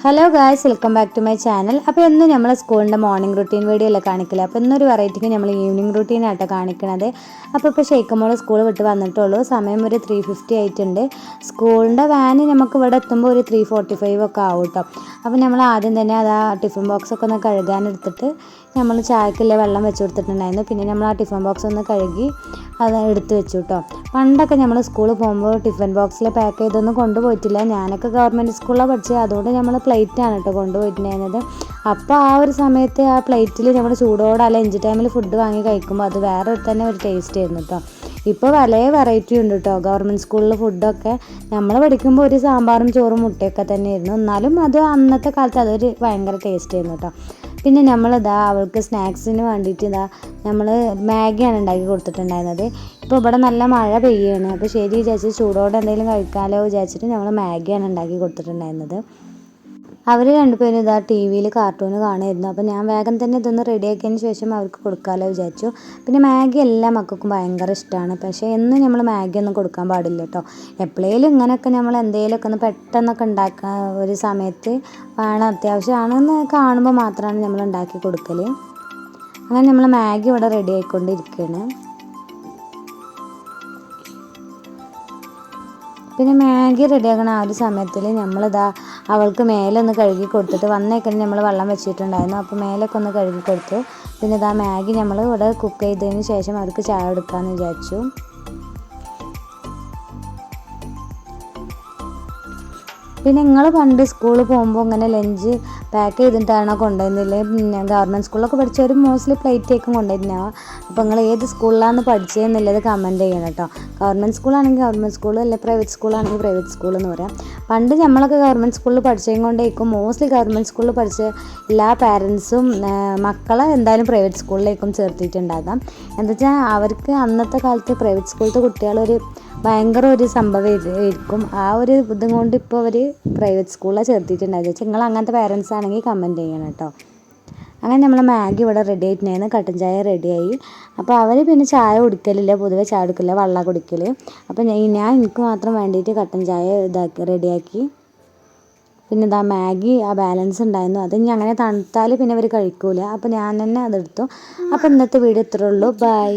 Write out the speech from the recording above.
Hello guys, welcome back to my channel. അപ്പോൾ ഇന്ന് നമ്മൾ സ്കൂളിൻ്റെ മോർണിംഗ് റൂട്ടീൻ വീഡിയോ അല്ലേ കാണിക്കില്ല. അപ്പോൾ ഇന്നൊരു വെറൈറ്റിക്ക് നമ്മൾ ഈവനിങ് റൂട്ടീൻ ആട്ടോ കാണിക്കണത്. അപ്പോൾ ഇപ്പോൾ ഷെയ്ഖമോൾ സ്കൂൾ വിട്ട് വന്നിട്ടുള്ളൂ. സമയം ഒരു 3:50 ആയിട്ടുണ്ട്. സ്കൂളിൻ്റെ വാന് നമുക്ക് ഇവിടെ എത്തുമ്പോൾ ഒരു 3:45 ഒക്കെ ആവും കേട്ടോ. അപ്പോൾ നമ്മൾ ആദ്യം തന്നെ അത് ആ ടിഫിൻ ബോക്സൊക്കെ ഒന്ന് കഴുകാനെടുത്തിട്ട് നമ്മൾ ചായക്കുള്ള വെള്ളം വെച്ച് കൊടുത്തിട്ടുണ്ടായിരുന്നു. പിന്നെ നമ്മൾ ആ ടിഫിൻ ബോക്സ് ഒന്ന് കഴുകി അത് എടുത്ത് വെച്ചു കേട്ടോ. പണ്ടൊക്കെ നമ്മൾ സ്കൂളിൽ പോകുമ്പോൾ ടിഫിൻ ബോക്സിൽ പാക്ക് ചെയ്തൊന്നും കൊണ്ടുപോയിട്ടില്ല. ഞാനൊക്കെ ഗവൺമെൻറ് സ്കൂളിലാണ് പഠിച്ചത്. അതുകൊണ്ട് നമ്മൾ പ്ലേറ്റാണ് കേട്ടോ കൊണ്ടുപോയിട്ടുണ്ടായിരുന്നത്. അപ്പോൾ ആ ഒരു സമയത്ത് ആ പ്ലേറ്റിൽ നമ്മൾ ചൂടോടെ ലഞ്ച് ടൈമിൽ ഫുഡ് വാങ്ങി കഴിക്കുമ്പോൾ അത് വേറെ തന്നെ ഒരു ടേസ്റ്റ് ആയിരുന്നു കേട്ടോ. ഇപ്പോൾ പല വെറൈറ്റി ഉണ്ട് കേട്ടോ ഗവൺമെൻറ് സ്കൂളിൽ ഫുഡൊക്കെ. നമ്മൾ പഠിക്കുമ്പോൾ ഒരു സാമ്പാറും ചോറും മുട്ടയൊക്കെ തന്നെയായിരുന്നു. എന്നാലും അത് അന്നത്തെ കാലത്ത് അതൊരു ഭയങ്കര ടേസ്റ്റ് ആയിരുന്നു കേട്ടോ. പിന്നെ നമ്മളിതാ അവൾക്ക് സ്നാക്സിന് വേണ്ടിയിട്ട് നമ്മൾ മാഗിയാണ് ഉണ്ടാക്കി കൊടുത്തിട്ടുണ്ടായിരുന്നത്. ഇപ്പോൾ ഇവിടെ നല്ല മഴ പെയ്യുകയാണ്. അപ്പോൾ ശരി വിചാരിച്ച് ചൂടോടെ എന്തെങ്കിലും കഴിക്കാമല്ലോ വിചാരിച്ചിട്ട് നമ്മൾ മാഗിയാണ് ഉണ്ടാക്കി കൊടുത്തിട്ടുണ്ടായിരുന്നത്. അവർ രണ്ടുപേരും ടി വിയിൽ കാർട്ടൂൺ കാണുമായിരുന്നു. അപ്പോൾ ഞാൻ വേഗം തന്നെ ഇതൊന്ന് റെഡിയാക്കിയതിന് ശേഷം അവർക്ക് കൊടുക്കാമല്ലോ വിചാരിച്ചു. പിന്നെ മാഗി എല്ലാ മക്കൾക്കും ഭയങ്കര ഇഷ്ടമാണ്. പക്ഷേ എന്നും നമ്മൾ മാഗി ഒന്നും കൊടുക്കാൻ പാടില്ല കേട്ടോ. എപ്പോഴേലും ഇങ്ങനെയൊക്കെ നമ്മൾ എന്തെങ്കിലുമൊക്കെ ഒന്ന് പെട്ടെന്നൊക്കെ ഉണ്ടാക്കാൻ ഒരു സമയത്ത് വേണം, അത്യാവശ്യമാണെന്ന് കാണുമ്പോൾ മാത്രമാണ് നമ്മൾ ഉണ്ടാക്കി കൊടുക്കൽ. അങ്ങനെ നമ്മൾ മാഗി ഇവിടെ റെഡി ആയിക്കൊണ്ടിരിക്കുകയാണ്. പിന്നെ മാഗി റെഡിയാക്കണ ആ ഒരു സമയത്തിൽ നമ്മളിതാ അവൾക്ക് മേലൊന്ന് കഴുകി കൊടുത്തിട്ട് വന്നേക്കന്നെ നമ്മൾ വെള്ളം വെച്ചിട്ടുണ്ടായിരുന്നു. അപ്പോൾ മേലൊക്കെ ഒന്ന് കഴുകി കൊടുത്തു. പിന്നെ ഇതാ മാഗി നമ്മൾ ഇവിടെ കുക്ക് ചെയ്തതിന് ശേഷം അവർക്ക് ചായ കൊടുക്കാമെന്ന് വിചാരിച്ചു. പിന്നെ നിങ്ങൾ പണ്ട് സ്കൂളിൽ പോകുമ്പോൾ ഇങ്ങനെ ലഞ്ച് പാക്ക് ചെയ്തിട്ടാണോ കൊണ്ടുവരുന്നില്ലേ? പിന്നെ ഗവൺമെൻറ് സ്കൂളിലൊക്കെ പഠിച്ചവർ മോസ്റ്റ്ലി പ്ലേറ്റേക്കും കൊണ്ടുവരുന്നതാണ്. അപ്പോൾ നിങ്ങൾ ഏത് സ്കൂളിലാണ് പഠിച്ചതെന്നുള്ളത് കമൻറ്റ് ചെയ്യണം കേട്ടോ. ഗവൺമെൻറ് സ്കൂളാണെങ്കിൽ ഗവൺമെൻറ് സ്കൂൾ, അല്ലെങ്കിൽ പ്രൈവറ്റ് സ്കൂളാണെങ്കിൽ പ്രൈവറ്റ് സ്കൂൾ എന്ന് പറയാം. പണ്ട് നമ്മളൊക്കെ ഗവൺമെൻറ് സ്കൂളിൽ പഠിച്ചതും കൊണ്ടേക്കും മോസ്റ്റ്ലി ഗവൺമെൻറ് സ്കൂളിൽ പഠിച്ച എല്ലാ പാരൻസും മക്കളെ എന്തായാലും പ്രൈവറ്റ് സ്കൂളിലേക്കും ചേർത്തിട്ടുണ്ടാകാം. എന്താ വെച്ചാൽ അവർക്ക് അന്നത്തെ കാലത്ത് പ്രൈവറ്റ് സ്കൂളിലത്തെ കുട്ടികളൊരു ഭയങ്കര ഒരു സംഭവമായിരിക്കും. ആ ഒരു ഇതും കൊണ്ട് ഇപ്പോൾ അവർ പ്രൈവറ്റ് സ്കൂളിലാണ് ചേർത്തിട്ടുണ്ടായത്. വെച്ചാൽ നിങ്ങൾ അങ്ങനത്തെ പാരൻസ് ആണെങ്കിൽ കമൻറ്റ് ചെയ്യണം കേട്ടോ. അങ്ങനെ നമ്മൾ മാഗി ഇവിടെ റെഡി ആയിട്ടുണ്ടായിരുന്നു. കട്ടൻ ചായ റെഡിയായി. അപ്പോൾ അവർ പിന്നെ ചായ കുടിക്കലില്ല, പൊതുവെ ചായ കുടിക്കില്ല, വെള്ളം കുടിക്കൽ. അപ്പോൾ ഞാൻ എനിക്ക് മാത്രം വേണ്ടിയിട്ട് കട്ടൻ ചായ റെഡിയാക്കി. പിന്നെ മാഗി ആ ബാലൻസ് ഉണ്ടായിരുന്നു. അത് ഇനി അങ്ങനെ തണുത്താൽ പിന്നെ അവർ കഴിക്കൂല. അപ്പോൾ ഞാൻ തന്നെ അതെടുത്തു. അപ്പോൾ ഇന്നത്തെ വീഡിയോ ഇത്രയേ ഉള്ളൂ. ബൈ.